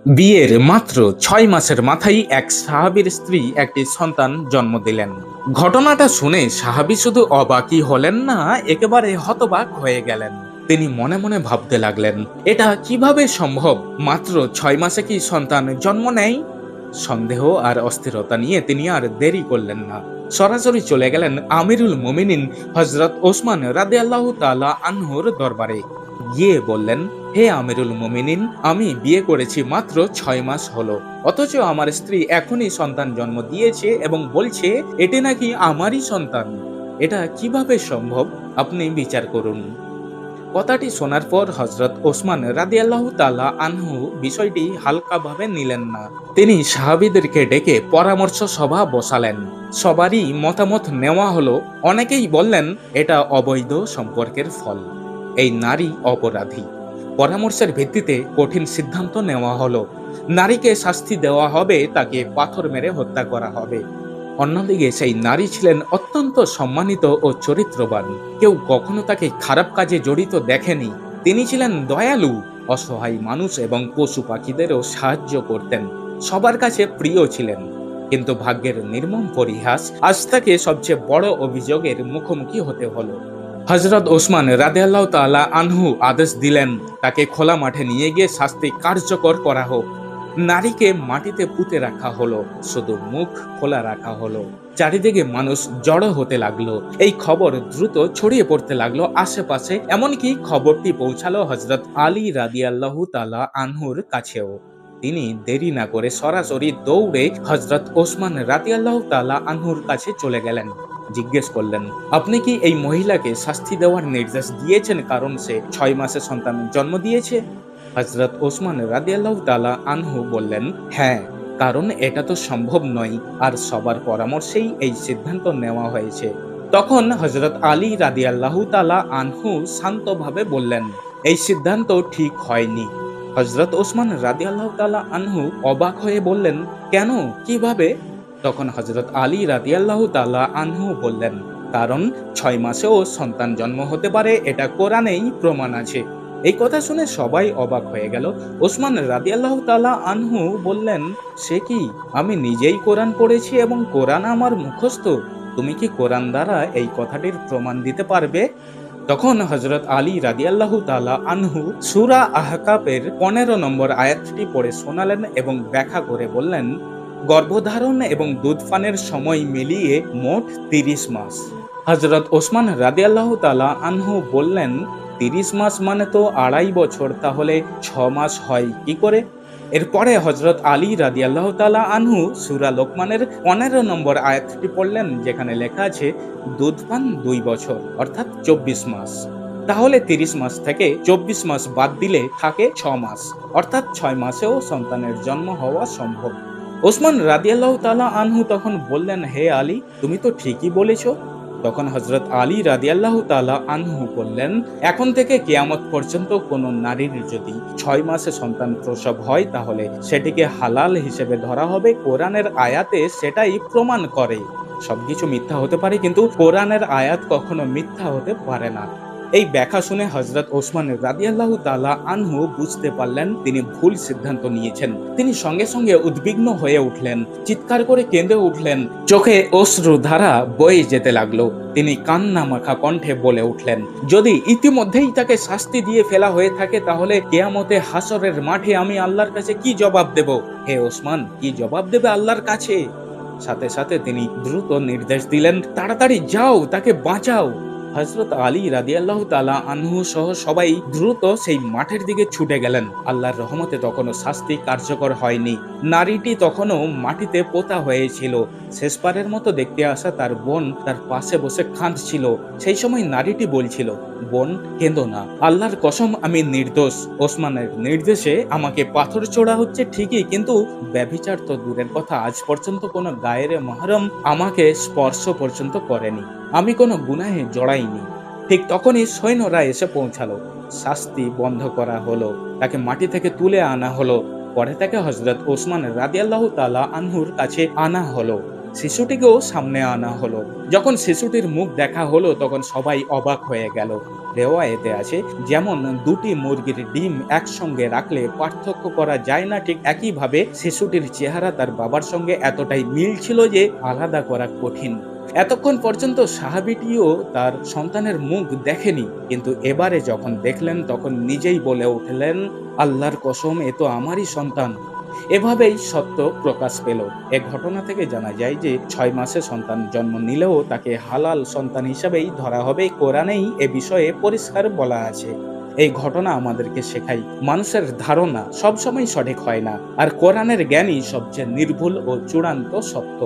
বিয়ের মাত্র 6 মাসের মাথায় এক সাহাবীর স্ত্রী একটি সন্তান জন্ম দিলেন। ঘটনাটা শুনে সাহাবী শুধু অবাকই হলেন না, একেবারে হতবাক হয়ে গেলেন। তিনি মনে মনে ভাবতে লাগলেন, এটা কিভাবে সম্ভব? মাত্র 6 মাসে কি সন্তান জন্ম নেয়? সন্দেহ আর অস্থিরতা নিয়ে তিনি আর দেরি করলেন না, সরাসরি চলে গেলেন আমিরুল মুমিনিন হযরত ওসমান রাদিয়াল্লাহু তাআলা আনহুর দরবারে। গিয়ে বললেন, হে আমিরুল মুমিনিন, আমি বিয়ে করেছি মাত্র 6 মাস হলো, অথচ আমার স্ত্রী এখনই সন্তান জন্ম দিয়েছে এবং বলছে এটি নাকি আমারই সন্তান। এটা কিভাবে সম্ভব? আপনি বিচার করুন। কথাটি শোনার পর হযরত ওসমান রাদিয়াল্লাহু তাআলা আনহু বিষয়টি হালকাভাবে নিলেন না। তিনি সাহাবীদেরকে ডেকে পরামর্শ সভা বসালেন। সবারই মতামত নেওয়া হলো। অনেকেই বললেন এটা অবৈধ সম্পর্কের ফল, এই নারী অপরাধী। পরামর্শের ভিত্তিতে কঠিন সিদ্ধান্ত নেওয়া হলো। নারীকে শাস্তি দেওয়া হবে, তাকে পাথর মেরে হত্যা করা হবে। অন্যদিকে সেই নারী ছিলেন অত্যন্ত সম্মানিত ও চরিত্রবান। কেউ কখনো তাকে খারাপ কাজে জড়িত দেখেনি। তিনি ছিলেন দয়ালু, অসহায় মানুষ এবং পশু পাখিদেরও সাহায্য করতেন। সবার কাছে প্রিয় ছিলেন। কিন্তু ভাগ্যের নির্মম পরিহাস, আজ তাকে সবচেয়ে বড় অভিযোগের মুখোমুখি হতে হলো। হযরত ওসমান রাদিয়াল্লাহু তাআলা আনহু আদেশ দিলেন, তাকে খোলা মাঠে নিয়ে গিয়ে শাস্তি কার্যকর করা হোক। নারীকে মাটিতে পুঁতে রাখা হলো, শুধু মুখ খোলা রাখা হলো। চারিদিকে মানুষ জড়ো হতে লাগলো। এই খবর দ্রুত ছড়িয়ে পড়তে লাগলো আশেপাশে, এমনকি খবরটি পৌঁছালো হযরত আলী রাদিয়াল্লাহু তাআলা আনহুর কাছেও। তিনি দেরি না করে সরাসরি দৌড়ে হযরত ওসমান রাদিয়াল্লাহু তাআলা আনহুর কাছে চলে গেলেন। জিজ্ঞেস করলেন, আপনি কি এই মহিলাকে শাস্তি দেওয়ার নির্দেশ দিয়েছেন কারণ সে 6 মাসে সন্তান জন্ম দিয়েছে? হযরত ওসমান রাদিয়াল্লাহু তাআলা আনহু বললেন, হ্যাঁ, কারণ এটা তো সম্ভব নয়, আর সবার পরামর্শেই এই সিদ্ধান্ত নেওয়া হয়েছে। তখন হযরত আলী রাদিয়াল্লাহু তাআলা আনহু শান্তভাবে বললেন, এই সিদ্ধান্ত ঠিক হয়নি। হযরত ওসমান রাদিয়াল্লাহু তাআলা আনহু অবাক হয়ে বললেন, কেন, কিভাবে? তখন হযরত আলী রাদিয়াল্লাহু তাআলা আনহু বললেন, কারণ 6 মাসেও সন্তান জন্ম হতে পারে, এটা কোরআনেই প্রমাণ আছে। এই কথা শুনে সবাই অবাক হয়ে গেল। ওসমান রাদিয়াল্লাহু তাআলা আনহু বললেন, সে কি? আমি নিজেই কোরআন পড়েছি এবং কোরআন আমার মুখস্থ। তুমি কি কোরআন দ্বারা এই কথাটির প্রমাণ দিতে পারবে? তখন হযরত আলী রাদিয়াল্লাহু তাআলা আনহু সূরা আহকাফের 15 নম্বর আয়াতটি পড়ে শোনালেন এবং ব্যাখ্যা করে বললেন, গর্ভধারণ এবং দুধপানের সময় মিলিয়ে মোট 30 মাস। হযরত ওসমান রাদিয়াল্লাহু তাআলা আনহু বললেন, 30 মাস মানে তো 2.5 বছর, তাহলে 6 মাস হয় কি করে? এরপরে হযরত আলী রাদিয়াল্লাহু তাআলা আনহু সূরা লোকমানের 15 নম্বর আয়াতটি পড়লেন, যেখানে লেখা আছে দুধপান 2 বছর, অর্থাৎ 24 মাস। তাহলে 30 মাস থেকে 24 মাস বাদ দিলে থাকে 6 মাস, অর্থাৎ 6 মাসেও সন্তানের জন্ম হওয়া সম্ভব। ওসমান রাদিয়াল্লাহু তাআলা আনহু তখন বললেন, হে আলী, তুমি তো ঠিকই বলেছ। তখন হযরত আলী রাদিয়াল্লাহু তাআলা আনহু বললেন, এখন থেকে কিয়ামত পর্যন্ত কোন নারীর যদি 6 মাসে সন্তান প্রসব হয়, তাহলে সেটিকে হালাল হিসেবে ধরা হবে। কোরআনের আয়াতে সেটাই প্রমাণ করে। সবকিছু মিথ্যা হতে পারে, কিন্তু কোরআনের আয়াত কখনো মিথ্যা হতে পারে না। এই ব্যাখ্যা শুনে হযরত ওসমান রাদিয়াল্লাহু তাআলা আনহু বুঝতে পারলেন তিনি ভুল সিদ্ধান্ত নিয়েছেন। তিনি সঙ্গে সঙ্গে উদ্বিগ্ন হয়ে উঠলেন, চিৎকার করে কেঁদে উঠলেন, চোখে অশ্রু ধারা বয়ে যেতে লাগলো। তিনি কান্না মাখা কণ্ঠে বলে উঠলেন, যদি ইতিমধ্যেই তাকে শাস্তি দিয়ে ফেলা হয়ে থাকে, তাহলে কিয়ামতে হাসরের মাঠে আমি আল্লাহর কাছে কি জবাব দেব? হে ওসমান, কি জবাব দেবে আল্লাহর কাছে? সাথে সাথে তিনি দ্রুত নির্দেশ দিলেন, তাড়াতাড়ি যাও, তাকে বাঁচাও। হযরত আলী রাদিয়াল্লাহু তাআলা আনহু সহ সবাই দ্রুত সেই মাঠের দিকে ছুটে গেলেন। আল্লাহর রহমতে তখনও শাস্তি কার্যকর হয়নি। নারীটি তখনও মাটিতে পোতা হয়েছিল। শেষবারের মতো দেখতে আসা তার বোন তার পাশে বসে কাঁদছিল। সেই সময় নারীটি বলছিল, বোন, কেঁদো না, আল্লাহর কসম আমি নির্দোষ। ওসমানের নির্দেশে আমাকে পাথর ছোড়া হচ্ছে ঠিকই, কিন্তু ব্যভিচার তো দূরের কথা, আজ পর্যন্ত কোনো গায়ের মাহরম আমাকে স্পর্শ পর্যন্ত করেনি। আমি কোনো গুনাহে জড়াইনি। ঠিক তখনই সৈন্যরা এসে পৌঁছালো। শাস্তি বন্ধ করা হলো। তাকে মাটি থেকে তুলে আনা হলো। পরে তাকে হযরত ওসমান রাদিয়াল্লাহু তাআলা আনহুর কাছে আনা হলো। শিশুটিকেও সামনে আনা হলো। যখন শিশুটির মুখ দেখা হলো, তখন সবাই অবাক হয়ে গেল। রেওয়ায়েতে আছে, যেমন দুটি মুরগির ডিম একসঙ্গে রাখলে পার্থক্য করা যায় না, ঠিক একইভাবে শিশুটির চেহারা তার বাবার সঙ্গে এতটাই মিল ছিল যে আলাদা করা কঠিন। এতক্ষণ পর্যন্ত সাহাবীটিও তার সন্তানের মুখ দেখেনি, কিন্তু এবারে যখন দেখলেন তখন নিজেই বলে উঠলেন, আল্লাহর কসম, এ তো আমারই সন্তান। এভাবেই সত্য প্রকাশ পেল। এ ঘটনা থেকে জানা যায় যে ৬ মাসে সন্তান জন্ম নিলেও তাকে হালাল সন্তান হিসাবেই ধরা হবে। কোরআনেই এ বিষয়ে পরিষ্কার বলা আছে। এই ঘটনা আমাদেরকে শেখায়, মানুষের ধারণা সবসময় সঠিক হয় না, আর কোরআনের জ্ঞানই সবচেয়ে নির্ভুল ও চূড়ান্ত সত্য।